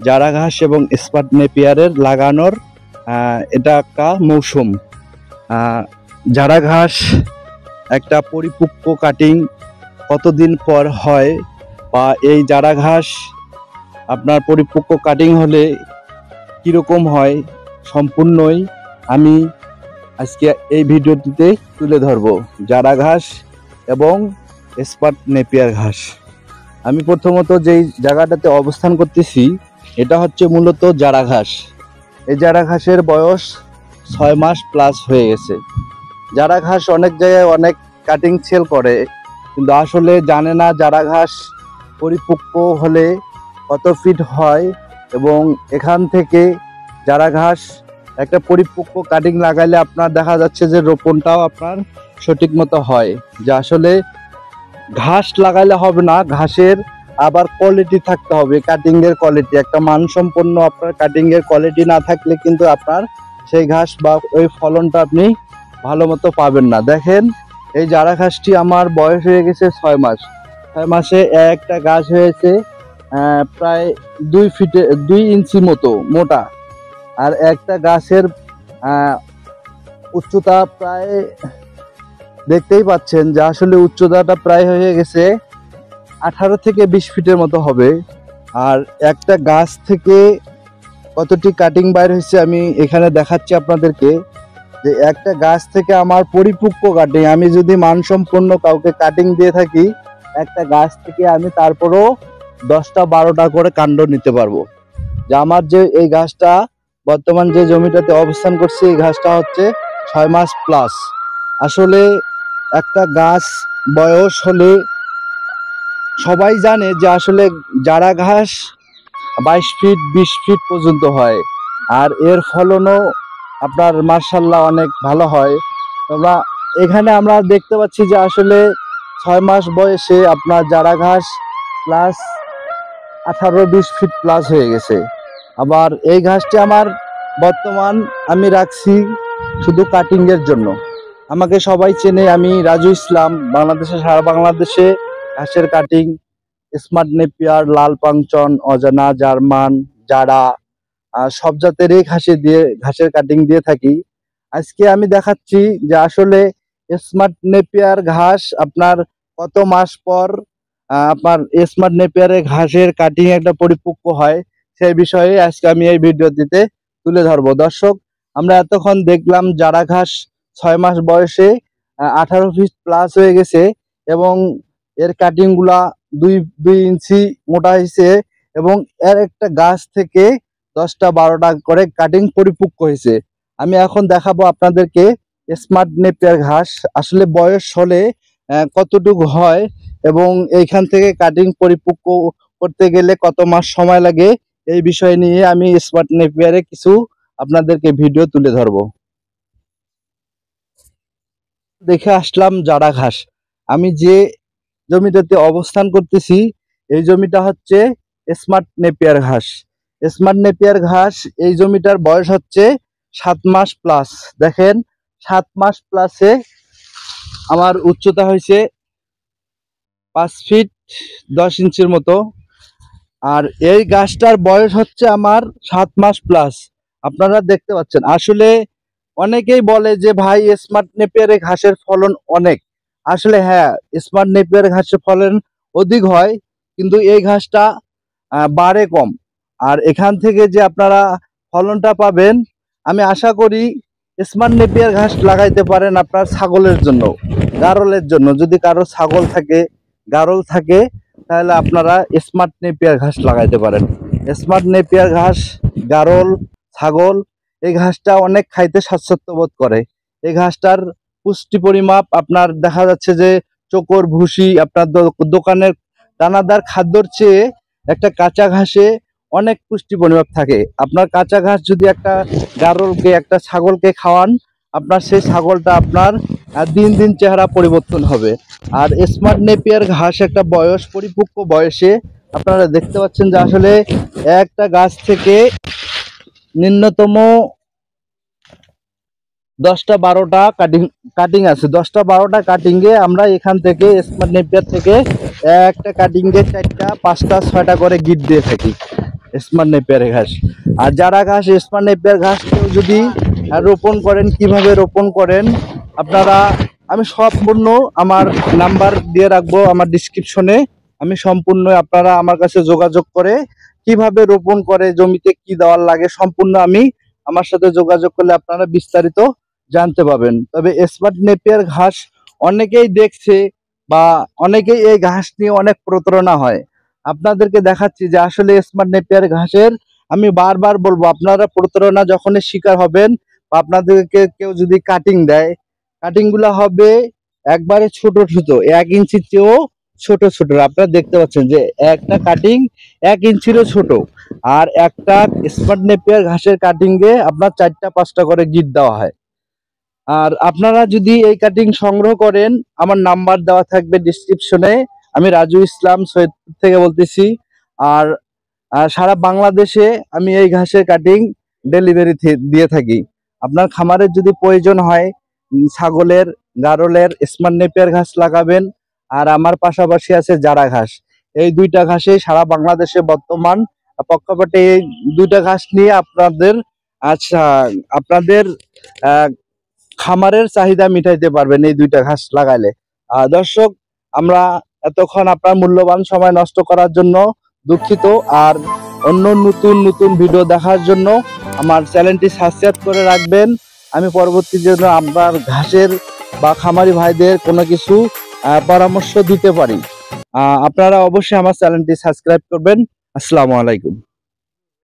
জারা ঘাস এবং স্পাট নেপিয়ারের লাগানোর এটা একটা মৌসুম। জারা ঘাস একটা পরিপক্ক কাটিং কতদিন পর হয়, বা এই জারা ঘাস আপনার পরিপক্ক কাটিং হলে কীরকম হয় সম্পূর্ণই আমি আজকে এই ভিডিওটিতে তুলে ধরবো। জারা ঘাস এবং স্পাট নেপিয়ার ঘাস। আমি প্রথমত যেই জায়গাটাতে অবস্থান করতেছি এটা হচ্ছে মূলত জারা ঘাস। এই জারা ঘাসের বয়স 6 মাস প্লাস হয়ে গেছে। জারা ঘাস অনেক জায়গায় অনেক কাটিং সেল করে, কিন্তু আসলে জানে না জারা ঘাস পরিপক্ক হলে কত ফিট হয়, এবং এখান থেকে জারা ঘাস একটা পরিপক্ক কাটিং লাগাইলে আপনার দেখা যাচ্ছে যে রোপণটাও আপনার সঠিক মতো হয়। যে আসলে ঘাস লাগাইলে হবে না, ঘাসের আবার কোয়ালিটি থাকতে হবে, কাটিং এর কোয়ালিটি। একটা মানসম্পন্ন আপনার কাটিং এর কোয়ালিটি না থাকলে কিন্তু আপনার সেই ঘাস বা ওই ফলনটা আপনি ভালো মতো পাবেন না। দেখেন এই জারা ঘাসটি আমার বয়স হয়ে গেছে 6 মাস। 6 মাসে একটা গাছ হয়েছে প্রায় 2 ইঞ্চি মতো মোটা, আর একটা গাছের উচ্চতা প্রায় দেখতেই পাচ্ছেন যে আসলে উচ্চতাটা প্রায় হয়ে গেছে 18 থেকে 20 ফিটের মতো হবে। আর একটা গাছ থেকে কতটি কাটিং বাইর হয়েছে আমি এখানে দেখাচ্ছি আপনাদেরকে। যে একটা গাছ থেকে আমার পরিপক্ক কাটিং, আমি যদি মানসম্পন্ন কাউকে কাটিং দিয়ে থাকি, একটা গাছ থেকে আমি তারপরও 10টা 12টা করে কাণ্ড নিতে পারবো। যে আমার যে এই গাছটা বর্তমান যে জমিটাতে অবস্থান করছে, এই গাছটা হচ্ছে 6 মাস প্লাস। আসলে একটা গাছ বয়স হলে সবাই জানে যে আসলে জারা ঘাস 22 ফিট 20 ফিট পর্যন্ত হয়, আর এর ফলনও আপনার মাশাআল্লাহ অনেক ভালো হয়। তোমরা এখানে আমরা দেখতে পাচ্ছি যে আসলে 6 মাস বয়সে আপনার জারা ঘাস প্লাস 18-20 ফিট প্লাস হয়ে গেছে। আবার এই ঘাসটি আমার বর্তমান আমি রাখছি শুধু কাটিং এর জন্য। আমাকে সবাই চেনে, আমি রাজু ইসলাম। বাংলাদেশে, সারা বাংলাদেশে ঘাসের কাটিং স্মার্ট নেপিয়ার, লাল পাংচন, অজানা, জার্মান, জারা সব জাতেরই ঘাসের কাটিং দিয়ে থাকি। আজকে আমি দেখাচ্ছি যে আসলে স্মার্ট নেপিয়ার ঘাস আপনার কত মাস পর আপনার স্মার্ট নেপিয়ারের ঘাসের কাটিং একটা পরিপক্ক হয়, সেই বিষয়ে আজকে আমি এই ভিডিওটিতে তুলে ধরবো। দর্শক, আমরা এতক্ষণ দেখলাম জারা ঘাস 6 মাস বয়সে 18 ফিট প্লাস হয়ে গেছে, এবং এর কাটিং গুলা 2 ইঞ্চি মোটা হয়েছে, এবং এর একটা গাছ থেকে 10টা 12টা করে কাটিং পরিপক্ক হয়েছে। আমি এখন দেখাবো আপনাদেরকে স্মার্ট নেপিয়ার ঘাস আসলে বয়স হলে কতটুকু হয়, এবং এইখান থেকে কাটিং পরিপক্ক করতে গেলে কত মাস সময় লাগে, এই বিষয় নিয়ে আমি স্মার্ট নেপিয়ারে কিছু আপনাদেরকে ভিডিও তুলে ধরবো। দেখে আসলাম জারা ঘাস। আমি যে জমিটাতে অবস্থান করতেছি এই জমিটা হচ্ছে স্মার্ট নেপিয়ার ঘাস। স্মার্ট নেপিয়ার ঘাস এই জমিটার বয়স হচ্ছে 7 মাস প্লাস। দেখেন 7 মাস প্লাসে আমার উচ্চতা হয়েছে 5 ফিট 10 ইঞ্চির মতো, আর এই গাছটার বয়স হচ্ছে আমার 7 মাস প্লাস। আপনারা দেখতে পাচ্ছেন আসলে অনেকেই বলে যে ভাই স্মার্ট নেপিয়ারে ঘাসের ফলন অনেক। আসলে হ্যাঁ, স্মার্ট নেপিয়ার ঘাসের ফলন অধিক হয়, কিন্তু এই ঘাসটা বাড়ে কম। আর এখান থেকে যে আপনারা ফলনটা পাবেন, আমি আশা করি স্মার্ট নেপিয়ার ঘাস লাগাইতে পারেন আপনার ছাগলের জন্য, গারলের জন্য। যদি কারো ছাগল থাকে, গারল থাকে, তাহলে আপনারা স্মার্ট নেপিয়ার ঘাস লাগাইতে পারেন। স্মার্ট নেপিয়ার ঘাস গারল, ছাগল এই ঘাসটা অনেক খাইতে স্বাচ্ছন্দ্য বোধ করে। এই ঘাসটার পুষ্টি পরিমাপ আপনার দেখা যাচ্ছে যে চোকর ভুসি আপনার দোকানের দানাদার খাদ্যর চেয়ে একটা কাঁচা ঘাসে অনেক পুষ্টি পরিমাপ থাকে। আপনার কাঁচা ঘাস যদি একটা গারলকে, একটা ছাগলকে খাওয়ান, আপনার সেই ছাগলটা আপনার দিন দিন চেহারা পরিবর্তন হবে। আর স্মার্ট নেপিয়ার ঘাস একটা পরিপক্ক বয়সে আপনারা দেখতে পাচ্ছেন যে আসলে একটা গাছ থেকে ন্যূনতম 10টা 12টা কাটিং আছে। 10টা 12টা কাটিংয়ে আমরা এখান থেকে স্মার্ট নেপিয়ার থেকে একটা কাটিংয়ে 4টা 5টা 6টা করে গিট দিয়ে থাকি। স্মার্ট নেপিয়ার ঘাস। আর যারা ঘাস স্মার্ট নেপিয়ার ঘাস কেউ যদি রোপণ করেন, কিভাবে রোপণ করেন আপনারা, আমি সম্পূর্ণ আমার নাম্বার দিয়ে রাখবো আমার ডিসক্রিপশনে। আমি সম্পূর্ণ আপনারা আমার কাছে যোগাযোগ করে কিভাবে রোপণ করে, জমিতে কি দেওয়ার লাগে, সম্পূর্ণ আমি আমার সাথে যোগাযোগ করলে আপনারা বিস্তারিত জানতে পাবেন। তবে স্মার্ট নেপিয়ার ঘাস অনেকেই দেখছে বা অনেকেই এই ঘাস নিয়ে অনেক প্রতারণা হয়। আপনাদেরকে দেখাচ্ছি যে আসলে স্মার্ট নেপিয়ার ঘাসের, আমি বারবার বলবো আপনারা প্রতারণা যখনই শিকার হবেন বা আপনাদেরকে কেউ যদি কাটিং দেয়, কাটিং গুলা হবে একবারে ছোট ছোট, 1 ইঞ্চির চেয়েও ছোট ছোট। আপনারা দেখতে পাচ্ছেন যে একটা কাটিং 1 ইঞ্চিরও ছোট। আর একটা স্মার্ট নেপিয়ার ঘাসের কাটিং এ আপনার 4টা 5টা করে গিট দেওয়া হয়। আর আপনারা যদি এই কাটিং সংগ্রহ করেন, আমার নাম্বার দেওয়া থাকবে ডিসক্রিপশনে। আমি রাজু ইসলাম সৈয়দপুর থেকে বলতেছি। আর সারা বাংলাদেশে আমি এই ঘাসের কাটিং ডেলিভারি দিয়ে থাকি। আপনার খামারের যদি প্রয়োজন হয় ছাগলের, গারলের স্মার্ট নেপিয়ার ঘাস লাগাবেন। আর আমার পাশাপাশি আছে জারা ঘাস। এই দুইটা ঘাসে সারা বাংলাদেশে বর্তমান পক্ষপাতে এই দুইটা ঘাস নিয়ে আপনাদের, আচ্ছা, আপনাদের খামারের চাহিদা মিটাইতে পারবেন এই দুইটা ঘাস লাগাইলে। দর্শক, আমরা এতক্ষণ আপনার মূল্যবান সময় নষ্ট করার জন্য দুঃখিত। আর অন্য নতুন নতুন ভিডিও দেখার জন্য আমার চ্যানেলটি সাবস্ক্রাইব করে রাখবেন। আমি পরবর্তী জন্য আপনার ঘাসের বা খামারি ভাইদের কোনো কিছু পরামর্শ দিতে পারি। আপনারা অবশ্যই আমার চ্যানেলটি সাবস্ক্রাইব করবেন। আসসালামু আলাইকুম।